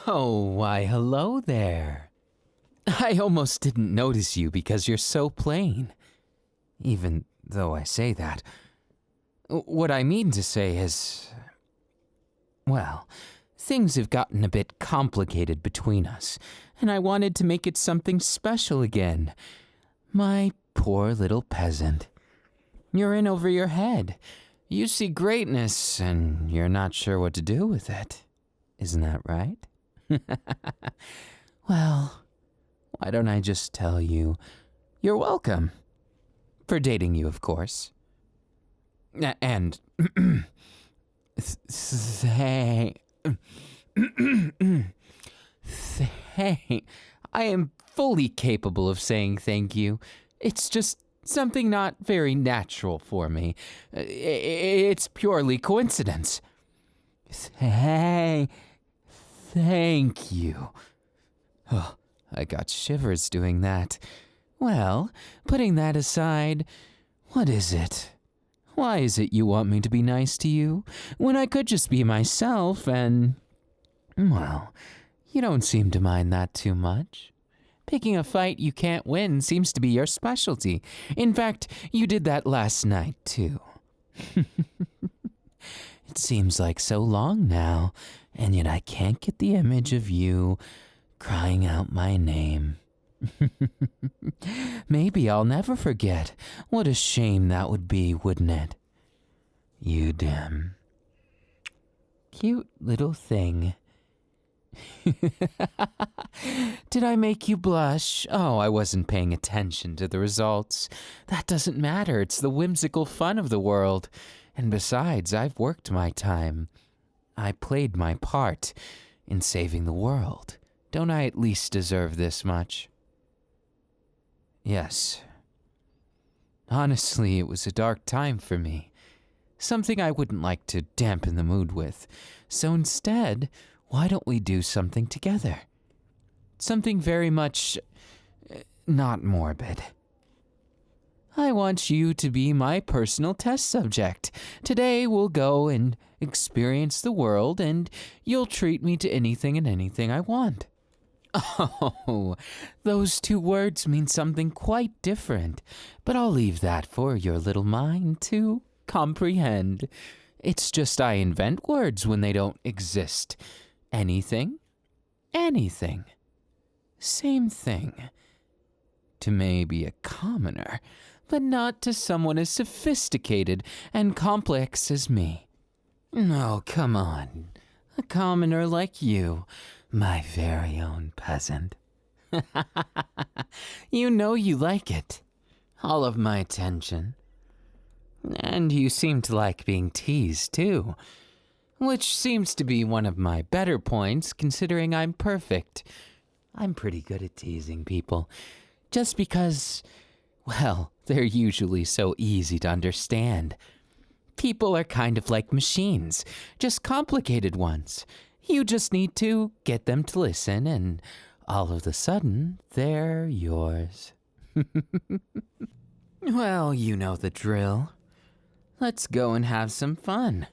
Oh, why, hello there. I almost didn't notice you because you're so plain. Even though I say that. What I mean to say is, well, things have gotten a bit complicated between us, and I wanted to make it something special again. My poor little peasant. You're in over your head. You see greatness, and you're not sure what to do with it. Isn't that right? Well, why don't I just tell you, you're welcome. For dating you, of course. And, I am fully capable of saying thank you. It's just something not very natural for me. It's purely coincidence. Thank you. Oh, I got shivers doing that. Well, putting that aside, what is it? Why is it you want me to be nice to you when I could just be myself and, well, you don't seem to mind that too much. Picking a fight you can't win seems to be your specialty. In fact, you did that last night, too. It seems like so long now, and yet I can't get the image of you crying out my name. Maybe I'll never forget. What a shame that would be, wouldn't it? You damn cute little thing. Did I make you blush? Oh, I wasn't paying attention to the results. That doesn't matter. It's the whimsical fun of the world. And besides, I've worked my time. I played my part in saving the world. Don't I at least deserve this much? Yes. Honestly, it was a dark time for me. Something I wouldn't like to dampen the mood with. So instead, why don't we do something together? Something very much not morbid. I want you to be my personal test subject. Today we'll go and experience the world, and you'll treat me to anything and anything I want. Oh, those two words mean something quite different, but I'll leave that for your little mind to comprehend. It's just I invent words when they don't exist. Anything, anything, same thing. To maybe a commoner, but not to someone as sophisticated and complex as me. Oh, come on, a commoner like you. My very own peasant. You know you like it. All of my attention. And you seem to like being teased, too. Which seems to be one of my better points, considering I'm perfect. I'm pretty good at teasing people. Just because, well, they're usually so easy to understand. People are kind of like machines, just complicated ones. You just need to get them to listen, and all of a sudden, they're yours. Well, you know the drill. Let's go and have some fun.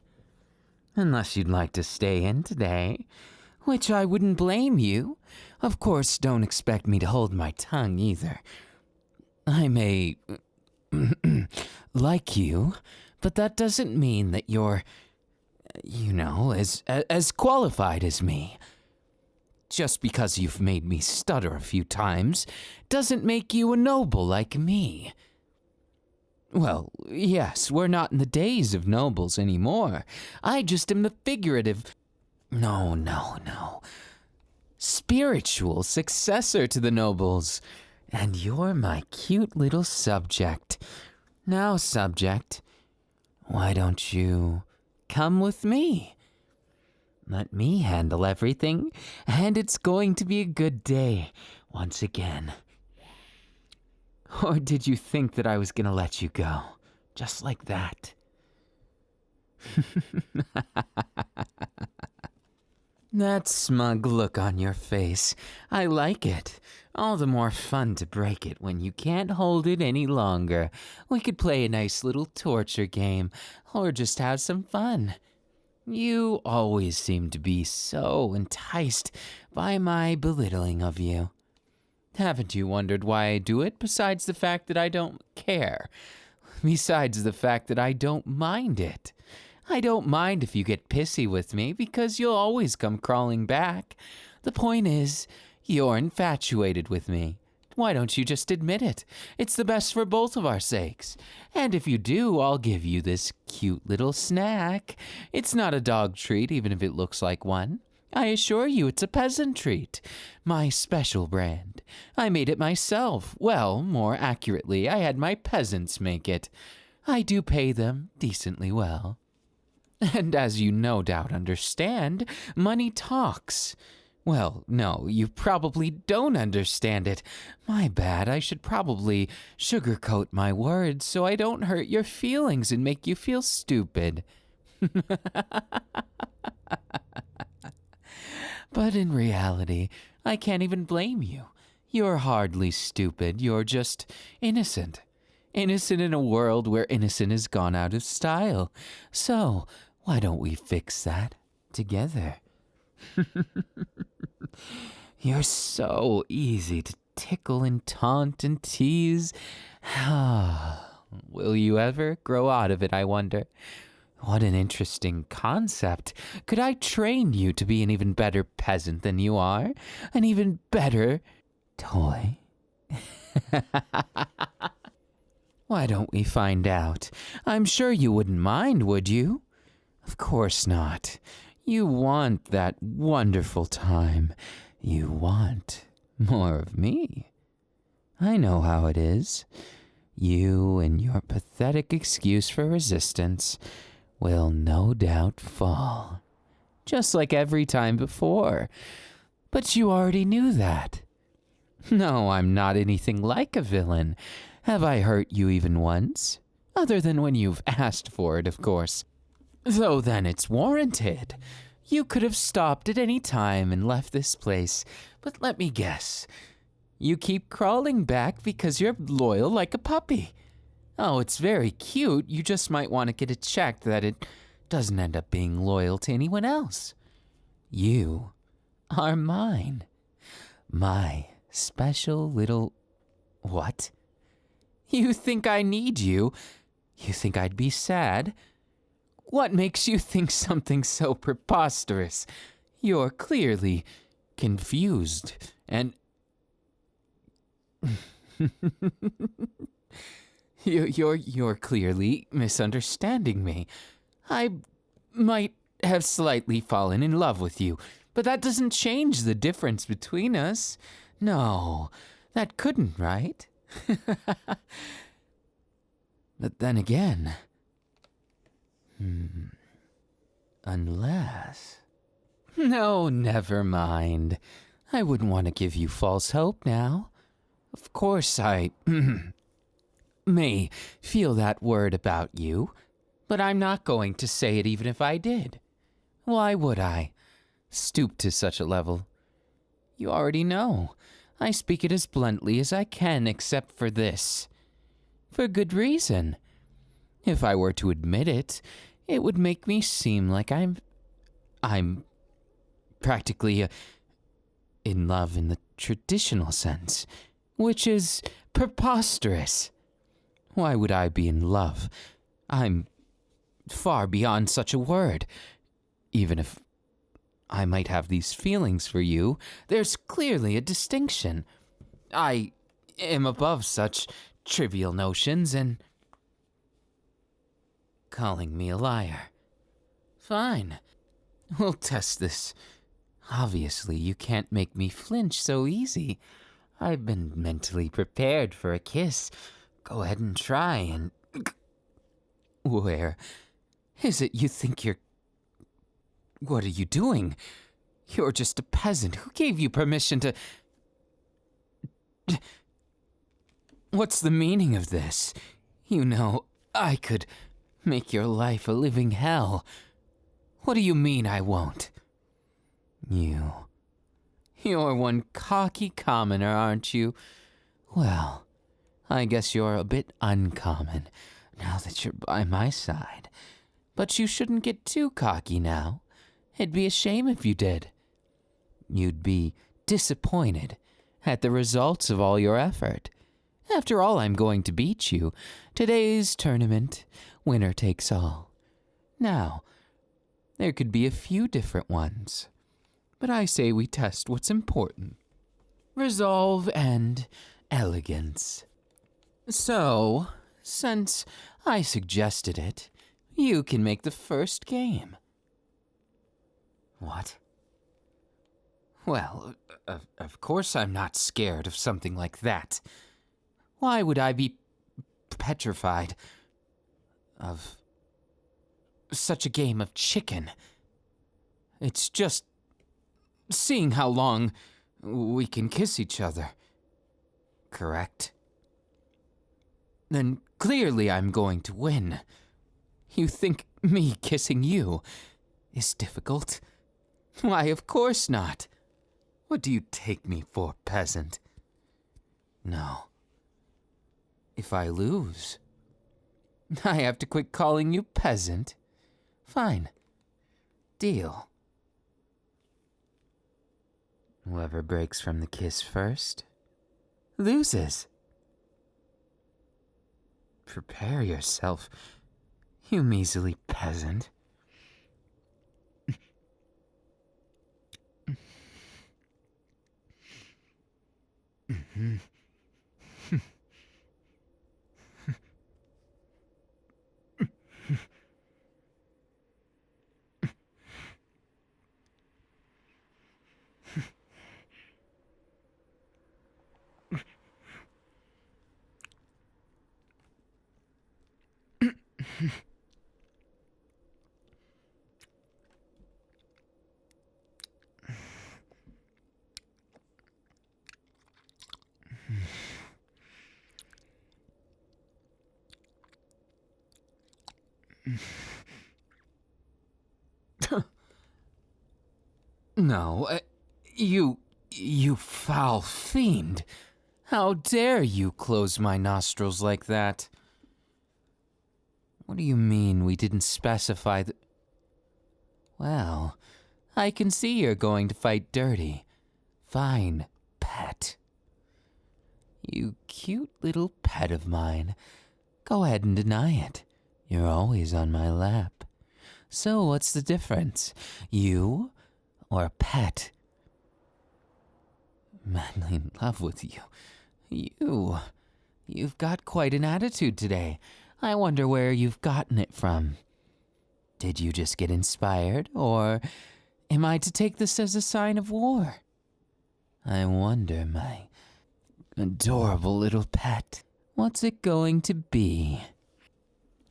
Unless you'd like to stay in today, which I wouldn't blame you. Of course, don't expect me to hold my tongue either. I may like you, but that doesn't mean that you're as qualified as me. Just because you've made me stutter a few times doesn't make you a noble like me. Well, yes, we're not in the days of nobles anymore. I just am the figurative, no, spiritual successor to the nobles. And you're my cute little subject. Now, subject, why don't you come with me? Let me handle everything, and it's going to be a good day once again. Or did you think that I was going to let you go, just like that? That smug look on your face, I like it. All the more fun to break it when you can't hold it any longer. We could play a nice little torture game, or just have some fun. You always seem to be so enticed by my belittling of you. Haven't you wondered why I do it, besides the fact that I don't care? Besides the fact that I don't mind it. I don't mind if you get pissy with me, because you'll always come crawling back. The point is, you're infatuated with me. Why don't you just admit it? It's the best for both of our sakes. And if you do, I'll give you this cute little snack. It's not a dog treat, even if it looks like one. I assure you it's a peasant treat. My special brand. I made it myself. Well, more accurately, I had my peasants make it. I do pay them decently well. And as you no doubt understand, money talks. Well, no, you probably don't understand it. My bad, I should probably sugarcoat my words so I don't hurt your feelings and make you feel stupid. But in reality, I can't even blame you. You're hardly stupid, you're just innocent. Innocent in a world where innocent has gone out of style. So, why don't we fix that together? You're so easy to tickle and taunt and tease. Will you ever grow out of it, I wonder? What an interesting concept. Could I train you to be an even better peasant than you are? An even better toy? Why don't we find out? I'm sure you wouldn't mind, would you? Of course not. You want that wonderful time. You want more of me. I know how it is. You and your pathetic excuse for resistance will no doubt fall, just like every time before. But you already knew that. No, I'm not anything like a villain. Have I hurt you even once? Other than when you've asked for it, of course. Though then it's warranted. You could have stopped at any time and left this place, but let me guess. You keep crawling back because you're loyal like a puppy. Oh, it's very cute. You just might want to get it checked that it doesn't end up being loyal to anyone else. You are mine. My special little... What? You think I need you? You think I'd be sad? What makes you think something so preposterous? You're clearly confused and... You're clearly misunderstanding me. I might have slightly fallen in love with you, but that doesn't change the difference between us. No, that couldn't, right? But then again... Unless... No, never mind. I wouldn't want to give you false hope now. Of course I may feel that word about you, but I'm not going to say it even if I did. Why would I stoop to such a level? You already know. I speak it as bluntly as I can, except for this. For good reason. If I were to admit it, it would make me seem like I'm practically in love in the traditional sense, which is preposterous. Why would I be in love? I'm far beyond such a word. Even if I might have these feelings for you, there's clearly a distinction. I am above such trivial notions and... Calling me a liar. Fine. We'll test this. Obviously, you can't make me flinch so easy. I've been mentally prepared for a kiss. Go ahead and try and... Where is it you think you're... What are you doing? You're just a peasant. Who gave you permission to... What's the meaning of this? You know, I could make your life a living hell. What do you mean I won't? You're one cocky commoner, aren't you? Well, I guess you're a bit uncommon, now that you're by my side. But you shouldn't get too cocky now. It'd be a shame if you did. You'd be disappointed at the results of all your effort. After all, I'm going to beat you. Today's tournament, winner takes all. Now, there could be a few different ones, but I say we test what's important. Resolve and elegance. So, since I suggested it, you can make the first game. What? Well, of course I'm not scared of something like that. Why would I be petrified of such a game of chicken? It's just seeing how long we can kiss each other. Correct? Then clearly I'm going to win. You think me kissing you is difficult? Why, of course not. What do you take me for, peasant? No. If I lose, I have to quit calling you peasant. Fine. Deal. Whoever breaks from the kiss first loses. Prepare yourself, you measly peasant. No, you foul fiend. How dare you close my nostrils like that? What do you mean we didn't specify the... Well, I can see you're going to fight dirty. Fine, pet. You cute little pet of mine. Go ahead and deny it. You're always on my lap. So what's the difference? You or pet? Madly in love with you. You've got quite an attitude today. I wonder where you've gotten it from. Did you just get inspired, or am I to take this as a sign of war? I wonder, my adorable little pet, what's it going to be?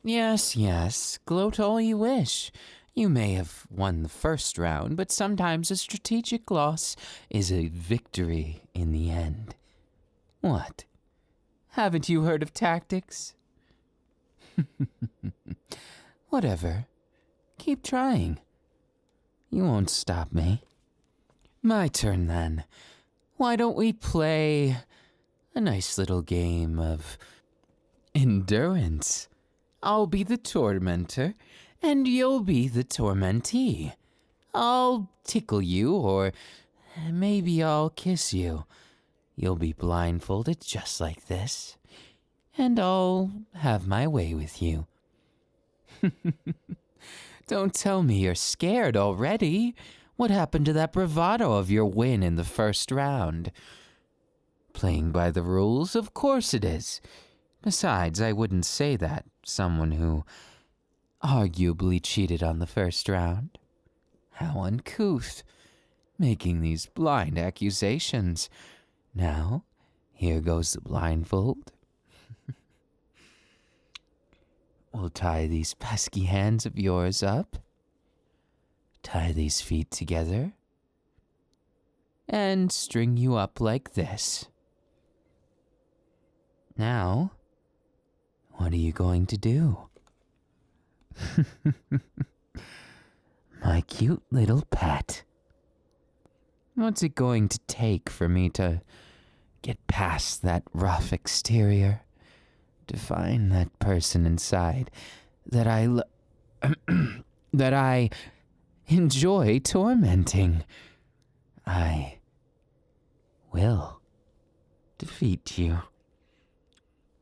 Yes, gloat all you wish. You may have won the first round, but sometimes a strategic loss is a victory in the end. What? Haven't you heard of tactics? Whatever. Keep trying. You won't stop me. My turn then. Why don't we play a nice little game of endurance? I'll be the tormentor, and you'll be the tormentee. I'll tickle you, or maybe I'll kiss you. You'll be blindfolded just like this, and I'll have my way with you. Don't tell me you're scared already. What happened to that bravado of your win in the first round? Playing by the rules? Of course it is. Besides, I wouldn't say that someone who arguably cheated on the first round. How uncouth, making these blind accusations. Now, here goes the blindfold. We'll tie these pesky hands of yours up, tie these feet together, and string you up like this. Now, what are you going to do? My cute little pet. What's it going to take for me to get past that rough exterior, to find that person inside that I that I enjoy tormenting. I will defeat you.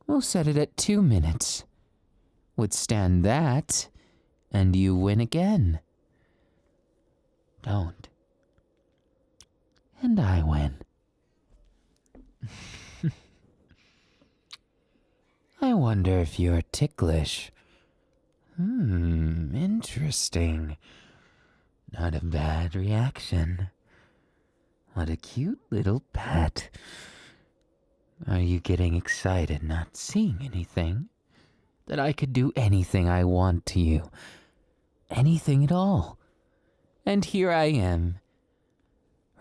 We'll set it at 2 minutes. Withstand that, and you win again. Don't. And I win. I wonder if you're ticklish. Interesting. Not a bad reaction. What a cute little pet. Are you getting excited not seeing anything? That I could do anything I want to you. Anything at all. And here I am,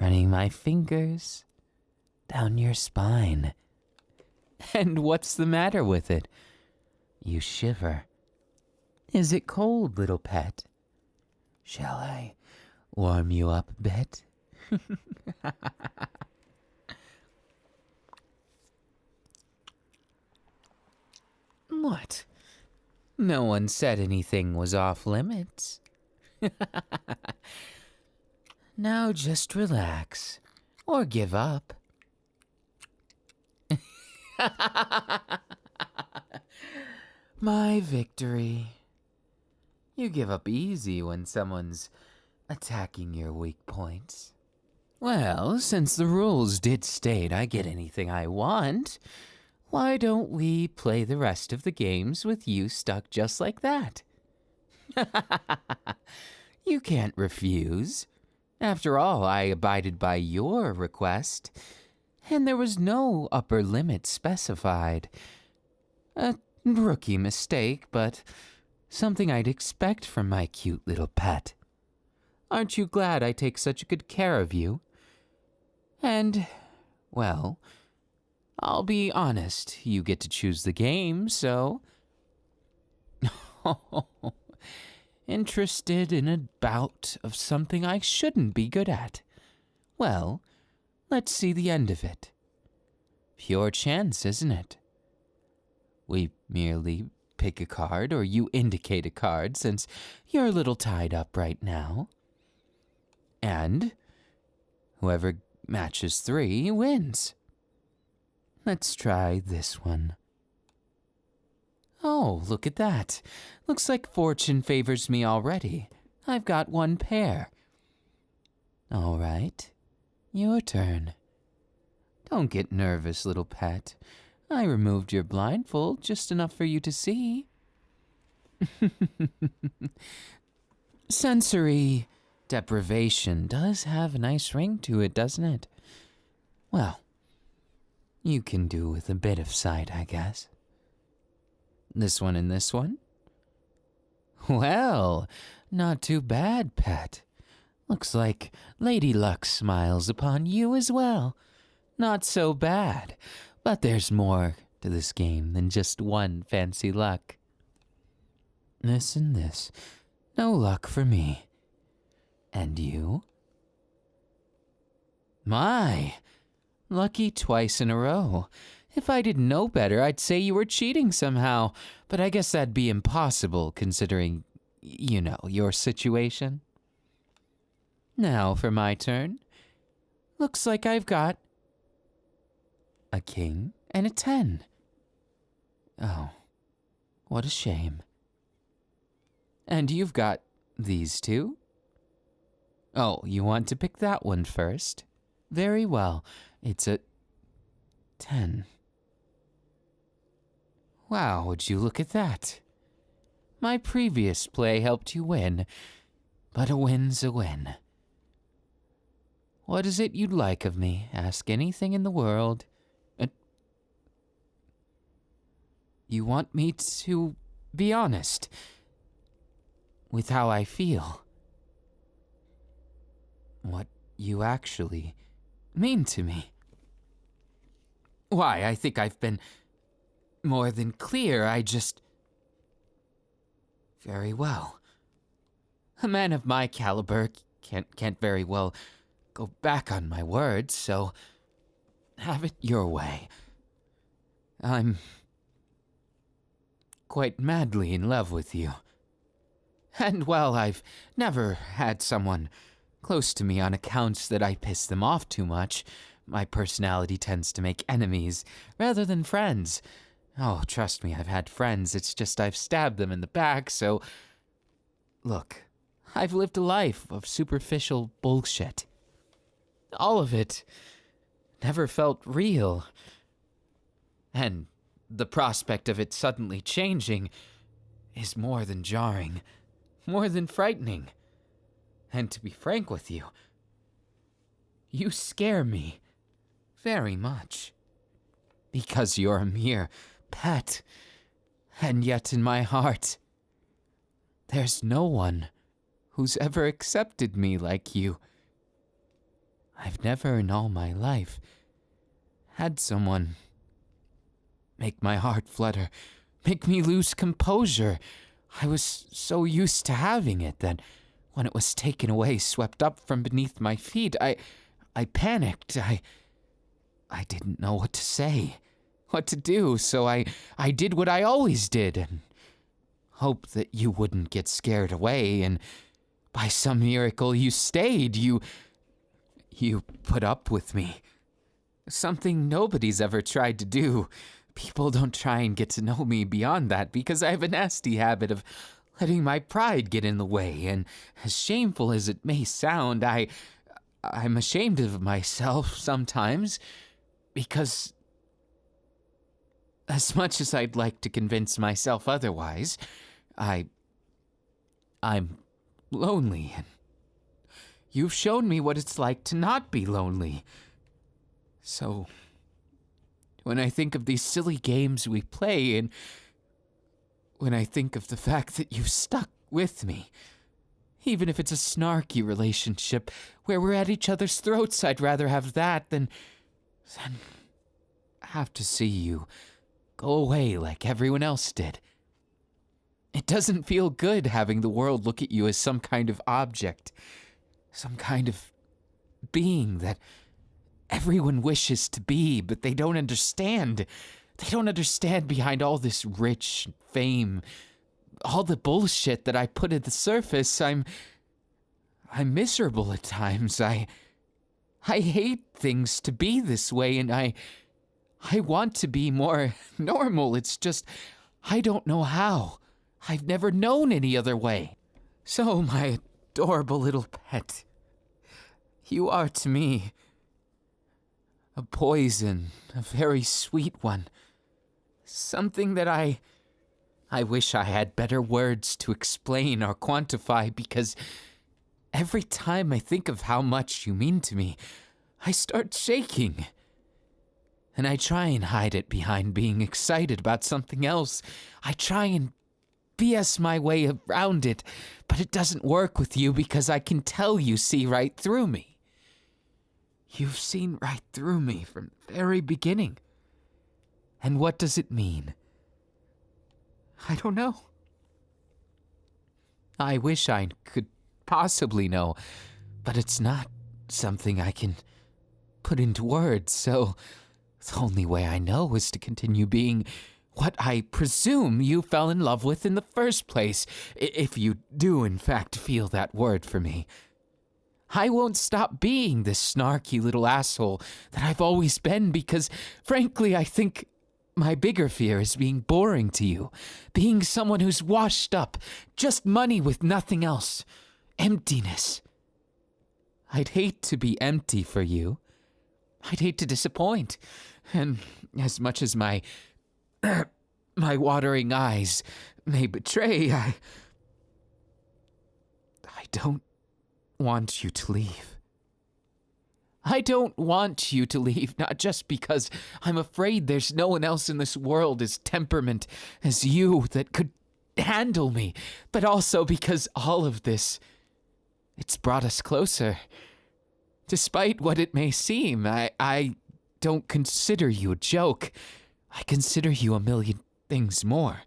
running my fingers down your spine. And what's the matter with it? You shiver. Is it cold, little pet? Shall I warm you up a bit? What? No one said anything was off limits. Now just relax, or give up. My victory. You give up easy when someone's attacking your weak points. Well, since the rules did state I get anything I want, why don't we play the rest of the games with you stuck just like that? You can't refuse. After all, I abided by your request, and there was no upper limit specified. A rookie mistake, but something I'd expect from my cute little pet. Aren't you glad I take such good care of you? And, well, I'll be honest, you get to choose the game, so... Interested in a bout of something I shouldn't be good at. Well, let's see the end of it. Pure chance, isn't it? We merely pick a card, or you indicate a card, since you're a little tied up right now. And whoever matches 3 wins. Let's try this one. Oh, look at that. Looks like fortune favors me already. I've got 1 pair. All right, your turn. Don't get nervous, little pet. I removed your blindfold just enough for you to see. Sensory deprivation does have a nice ring to it, doesn't it? Well, you can do with a bit of sight, I guess. This one and this one? Well, not too bad, pet. Looks like Lady Luck smiles upon you as well. Not so bad, but there's more to this game than just one fancy luck. This and this. No luck for me. And you? My, lucky twice in a row. If I didn't know better, I'd say you were cheating somehow, but I guess that'd be impossible considering, you know, your situation. Now for my turn. Looks like I've got a king and a 10. Oh, what a shame. And you've got these 2? Oh, you want to pick that one first? Very well. It's a 10. Wow, would you look at that? My previous play helped you win, but a win's a win. What is it you'd like of me? Ask anything in the world. You want me to be honest with how I feel. What you actually mean to me. Why, I think I've been more than clear. I just... Very well. A man of my caliber can't very well go back on my words, so have it your way. I'm quite madly in love with you. And well, I've never had someone close to me on accounts that I piss them off too much. My personality tends to make enemies rather than friends. Oh, trust me, I've had friends. It's just I've stabbed them in the back, so... Look, I've lived a life of superficial bullshit. All of it never felt real. And the prospect of it suddenly changing is more than jarring, more than frightening. And to be frank with you, you scare me very much. Because you're a mere pet, and yet in my heart, there's no one who's ever accepted me like you. I've never in all my life had someone make my heart flutter, make me lose composure. I was so used to having it that when it was taken away, swept up from beneath my feet, I panicked. I didn't know what to say, what to do, so I did what I always did and hoped that you wouldn't get scared away, and by some miracle you stayed. You put up with me. Something nobody's ever tried to do. People don't try and get to know me beyond that because I have a nasty habit of letting my pride get in the way, and as shameful as it may sound, I'm ashamed of myself sometimes because as much as I'd like to convince myself otherwise, I'm lonely, and you've shown me what it's like to not be lonely. So, when I think of these silly games we play, and when I think of the fact that you've stuck with me, even if it's a snarky relationship where we're at each other's throats, I'd rather have that than have to see you go away like everyone else did. It doesn't feel good having the world look at you as some kind of object, some kind of being that everyone wishes to be, but they don't understand. They don't understand behind all this rich fame, all the bullshit that I put at the surface. I'm miserable at times. I hate things to be this way, and I want to be more normal. It's just, I don't know how. I've never known any other way. So, my adorable little pet, you are to me a poison, a very sweet one. Something that I wish I had better words to explain or quantify, because every time I think of how much you mean to me, I start shaking. And I try and hide it behind being excited about something else. I try and BS my way around it, but it doesn't work with you because I can tell you see right through me. You've seen right through me from the very beginning. And what does it mean? I don't know. I wish I could possibly know, but it's not something I can put into words, so the only way I know is to continue being what I presume you fell in love with in the first place, if you do in fact feel that word for me. I won't stop being this snarky little asshole that I've always been because, frankly, I think my bigger fear is being boring to you, being someone who's washed up, just money with nothing else, emptiness. I'd hate to be empty for you. I'd hate to disappoint, and as much as my watering eyes may betray, I don't want you to leave. I don't want you to leave, not just because I'm afraid there's no one else in this world as temperament as you that could handle me, but also because all of this, it's brought us closer. Despite what it may seem, I don't consider you a joke. I consider you a million things more.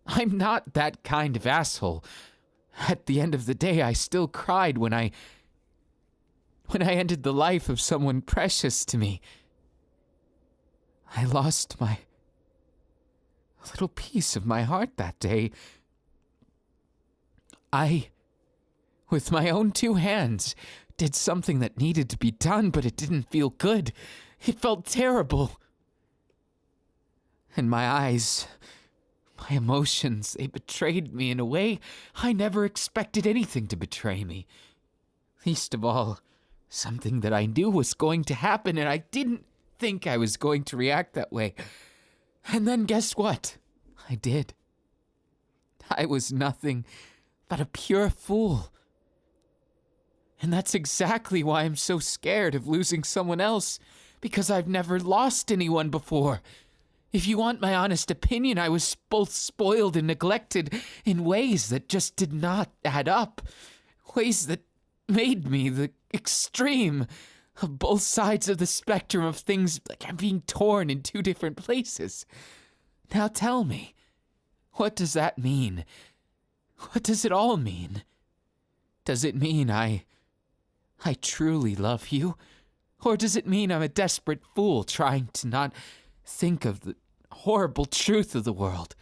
I'm not that kind of asshole. At the end of the day, I still cried when I ended the life of someone precious to me. I lost my little piece of my heart that day. I, with my own 2 hands, did something that needed to be done, but it didn't feel good. It felt terrible. And my eyes, my emotions, they betrayed me in a way I never expected anything to betray me. Least of all, something that I knew was going to happen, and I didn't think I was going to react that way. And then guess what? I did. I was nothing but a pure fool. And that's exactly why I'm so scared of losing someone else, because I've never lost anyone before. If you want my honest opinion, I was both spoiled and neglected in ways that just did not add up. Ways that made me the extreme of both sides of the spectrum of things like I'm being torn in 2 different places. Now tell me, what does that mean? What does it all mean? Does it mean I truly love you? Or does it mean I'm a desperate fool trying to not think of the horrible truth of the world?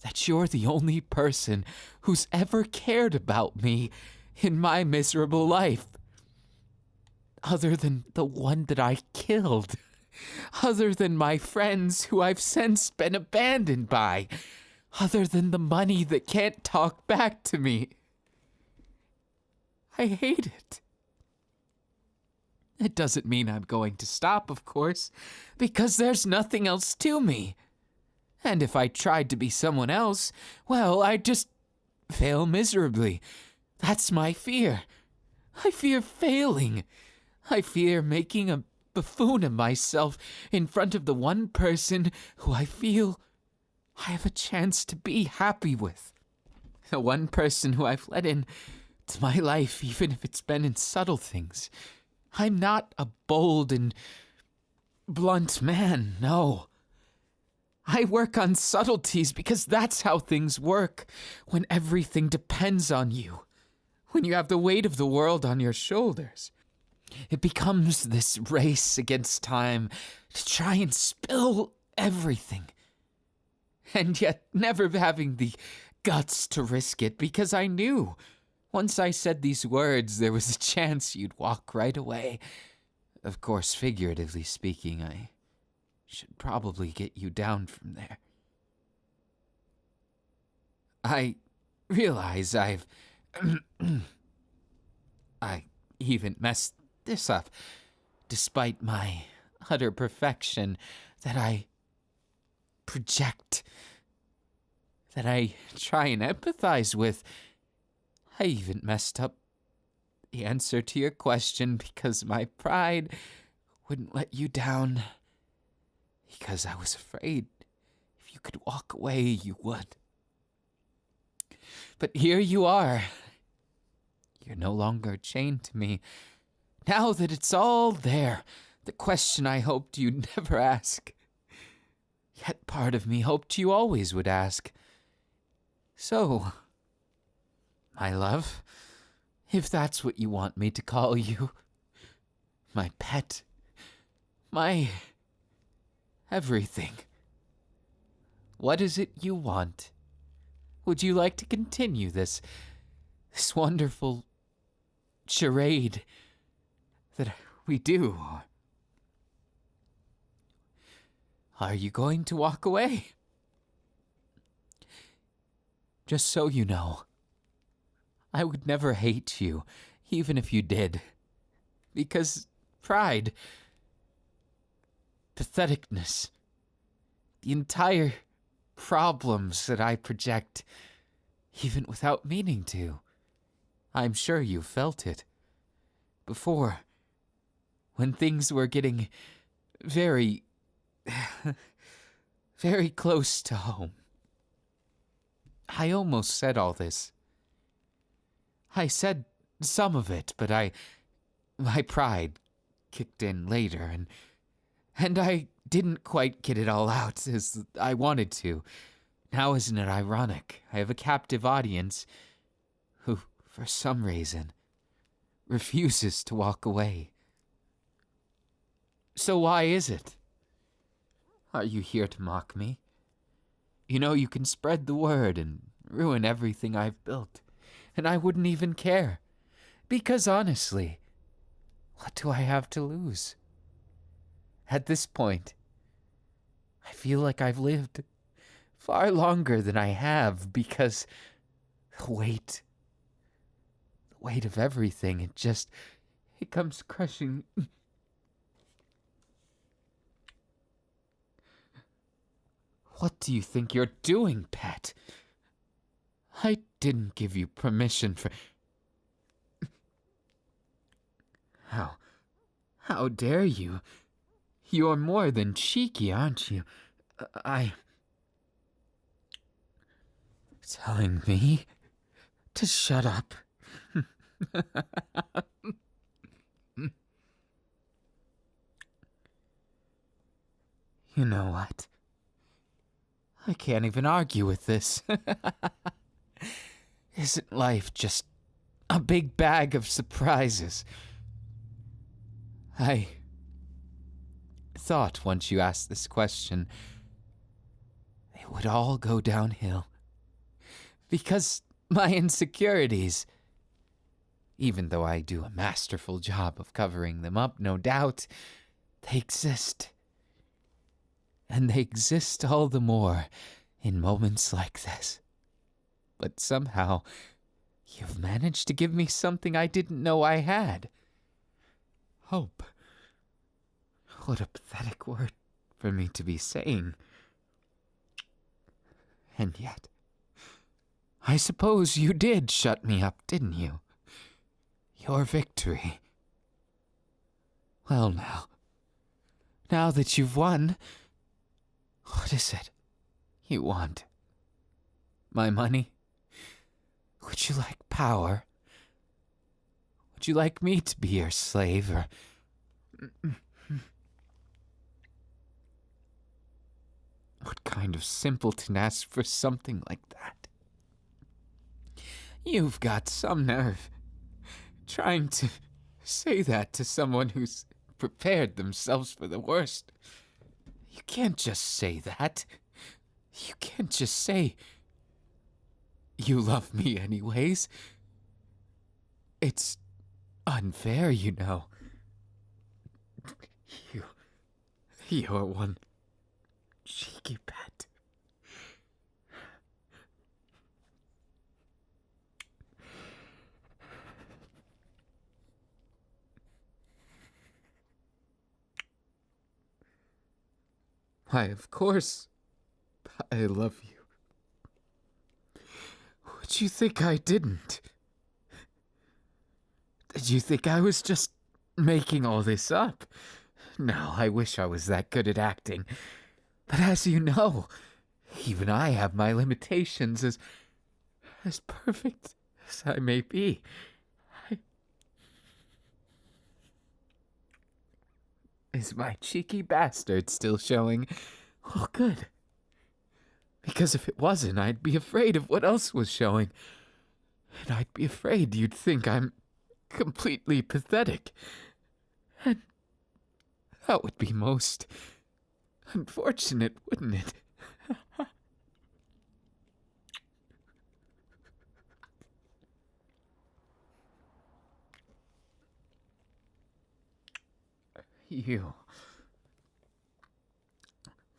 That you're the only person who's ever cared about me in my miserable life. Other than the one that I killed. Other than my friends who I've since been abandoned by. Other than the money that can't talk back to me. I hate it. It doesn't mean I'm going to stop, of course, because there's nothing else to me. And if I tried to be someone else, well, I'd just fail miserably. That's my fear. I fear failing. I fear making a buffoon of myself in front of the one person who I feel I have a chance to be happy with. The one person who I've let in to my life, even if it's been in subtle things. I'm not a bold and blunt man, no. I work on subtleties because that's how things work when everything depends on you. When you have the weight of the world on your shoulders. It becomes this race against time to try and spill everything. And yet never having the guts to risk it because I knew once I said these words there was a chance you'd walk right away. Of course, figuratively speaking, I should probably get you down from there. I realize I even messed this up, despite my utter perfection that I project, that I try and empathize with. I even messed up the answer to your question because my pride wouldn't let you down. Because I was afraid if you could walk away, you would. But here you are. You're no longer chained to me. Now that it's all there, the question I hoped you'd never ask. Yet part of me hoped you always would ask. So, my love, if that's what you want me to call you, my pet, my everything, what is it you want? Would you like to continue this wonderful charade that we do? Are you going to walk away? Just so you know, I would never hate you, even if you did. Because pride, patheticness, the entire problems that I project, even without meaning to, I'm sure you felt it. Before, when things were getting very, very close to home. I almost said all this. I said some of it, but my pride kicked in later, and I didn't quite get it all out as I wanted to. Now isn't it ironic? I have a captive audience who, for some reason, refuses to walk away. So why is it? Are you here to mock me? You know you can spread the word and ruin everything I've built. and I wouldn't even care. Because honestly, what do I have to lose? At this point, I feel like I've lived far longer than I have because the weight of everything, it comes crushing. What do you think you're doing, pet? I didn't give you permission for... How dare you? You're more than cheeky, aren't you? Telling me to shut up. You know what? I can't even argue with this. Isn't life just a big bag of surprises? I thought once you asked this question, it would all go downhill. Because my insecurities, even though I do a masterful job of covering them up, no doubt, they exist. And they exist all the more in moments like this. But somehow, you've managed to give me something I didn't know I had. Hope. What a pathetic word for me to be saying. And yet, I suppose you did shut me up, didn't you? Your victory. Well now that you've won, what is it you want? My money? Would you like power? Would you like me to be your slave, or... What kind of simpleton asks for something like that? You've got some nerve. Trying to say that to someone who's prepared themselves for the worst. You can't just say that. You can't just say, you love me anyways. It's unfair, you know. You're one cheeky pet. Why, of course, I love you. Would you think I didn't? Did you think I was just making all this up? No, I wish I was that good at acting. But as you know, even I have my limitations, as perfect as I may be. Is my cheeky bastard still showing? Oh, good. Because if it wasn't, I'd be afraid of what else was showing. And I'd be afraid you'd think I'm completely pathetic. And that would be most unfortunate, wouldn't it? You,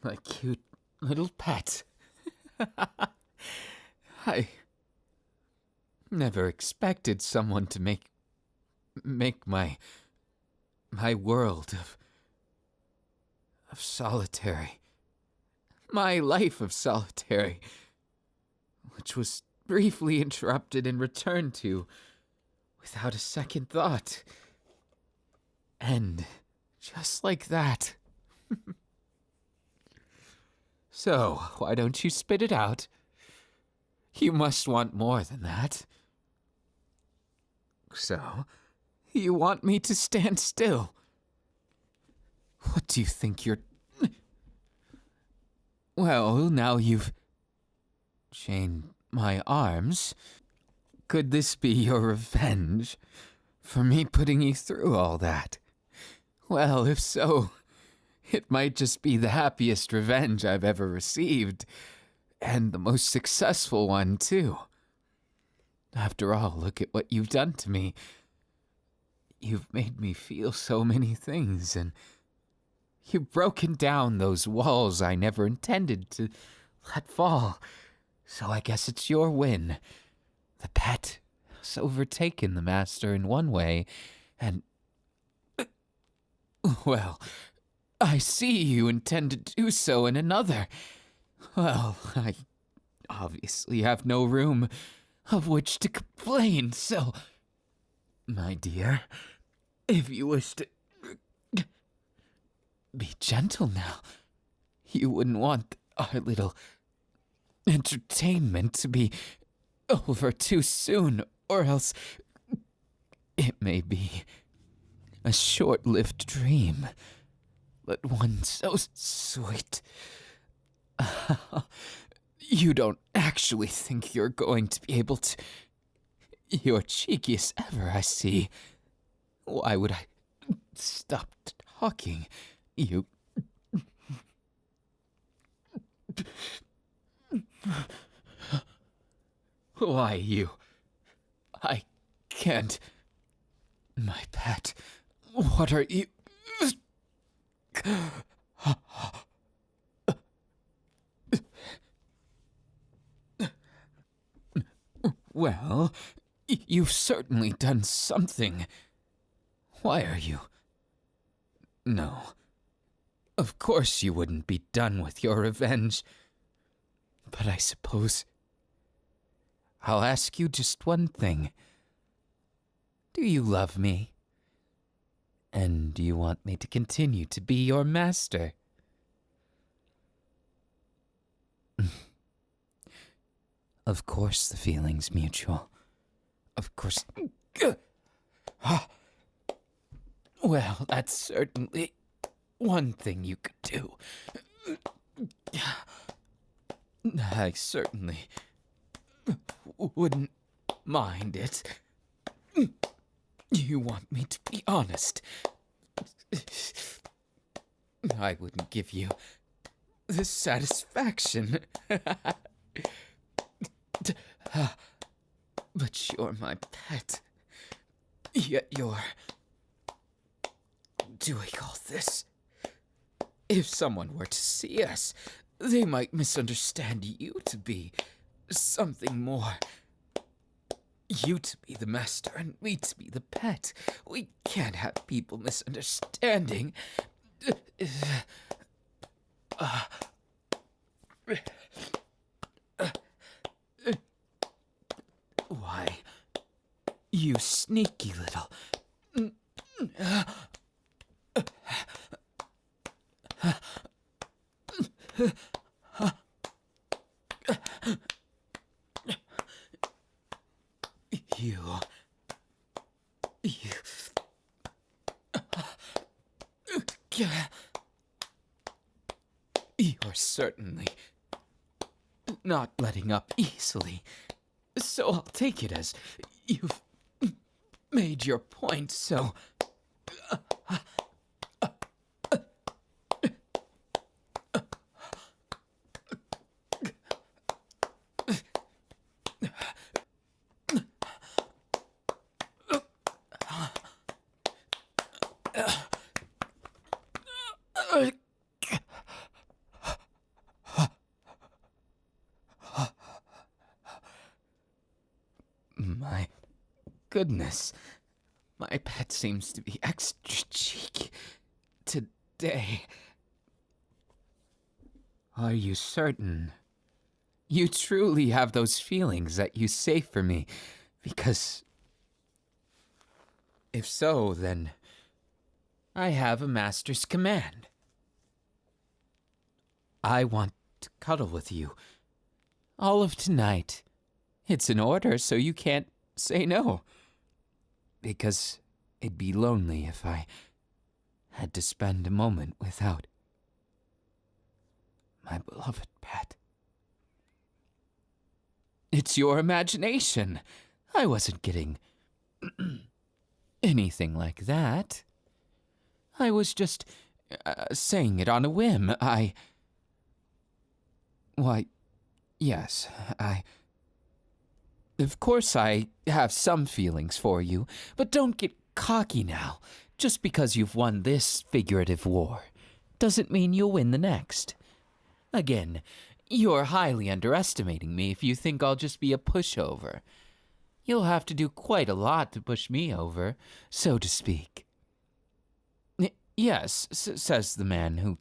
my cute little pet. I never expected someone to make my world of solitary, my life of solitary, which was briefly interrupted and returned to without a second thought. And just like that. So, why don't you spit it out? You must want more than that. So, you want me to stand still? What do you think you're... Well, now you've chained my arms. Could this be your revenge for me putting you through all that? Well, if so, it might just be the happiest revenge I've ever received, and the most successful one, too. After all, look at what you've done to me. You've made me feel so many things, and you've broken down those walls I never intended to let fall. So I guess it's your win. The pet has overtaken the master in one way, and, well, I see you intend to do so in another. Well, I obviously have no room of which to complain, so, my dear, if you wish to be gentle now, you wouldn't want our little entertainment to be over too soon, or else it may be a short-lived dream, but one so sweet. You don't actually think you're going to be able to... You're cheeky as ever, I see. Why would I stop talking? You... Why, you... I can't... My pet, what are you... Well, you've certainly done something. Why are you... No. Of course you wouldn't be done with your revenge. But I suppose... I'll ask you just one thing. Do you love me? And do you want me to continue to be your master? Of course the feeling's mutual. Of course... Well, that's certainly one thing you could do. I certainly wouldn't mind it. You want me to be honest. I wouldn't give you the satisfaction. But you're my pet. Yet you're doing all this. If someone were to see us, they might misunderstand you to be something more. You to be the master and me to be the pet. We can't have people misunderstanding. Why, you sneaky little... You're certainly not letting up easily, so I'll take it as you've made your point, so... My goodness, my pet seems to be extra cheeky today. Are you certain? You truly have those feelings that you say for me, because if so, then I have a master's command. I want to cuddle with you all of tonight. It's an order, so you can't say no. Because it'd be lonely if I had to spend a moment without my beloved pet. It's your imagination. I wasn't getting anything like that. I was just saying it on a whim. Why, yes, Of course I have some feelings for you, but don't get cocky now. Just because you've won this figurative war doesn't mean you'll win the next. Again, you're highly underestimating me if you think I'll just be a pushover. You'll have to do quite a lot to push me over, so to speak. Yes, says the man who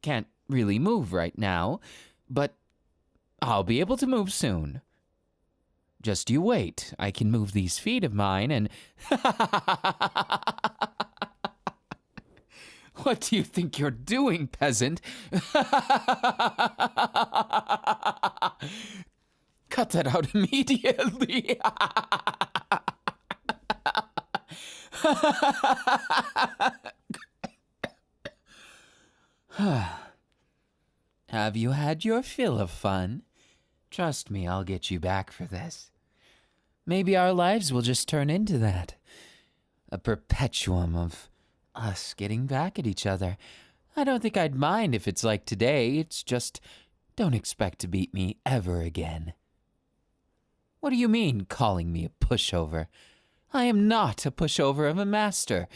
can't really move right now, but I'll be able to move soon. Just you wait. I can move these feet of mine and... What do you think you're doing, peasant? Cut that out immediately. Have you had your fill of fun? Trust me, I'll get you back for this. Maybe our lives will just turn into that. A perpetuum of us getting back at each other. I don't think I'd mind if it's like today. It's just, don't expect to beat me ever again. What do you mean, calling me a pushover? I am not a pushover of a master.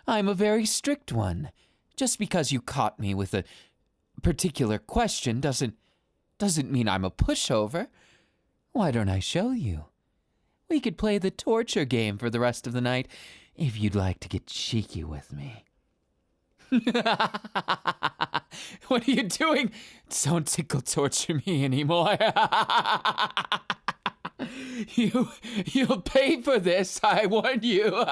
I'm a very strict one. Just because you caught me with a particular question doesn't mean I'm a pushover. Why don't I show you? We could play the torture game for the rest of the night if you'd like to get cheeky with me. What are you doing? Don't tickle torture me anymore. You'll pay for this, I warn you.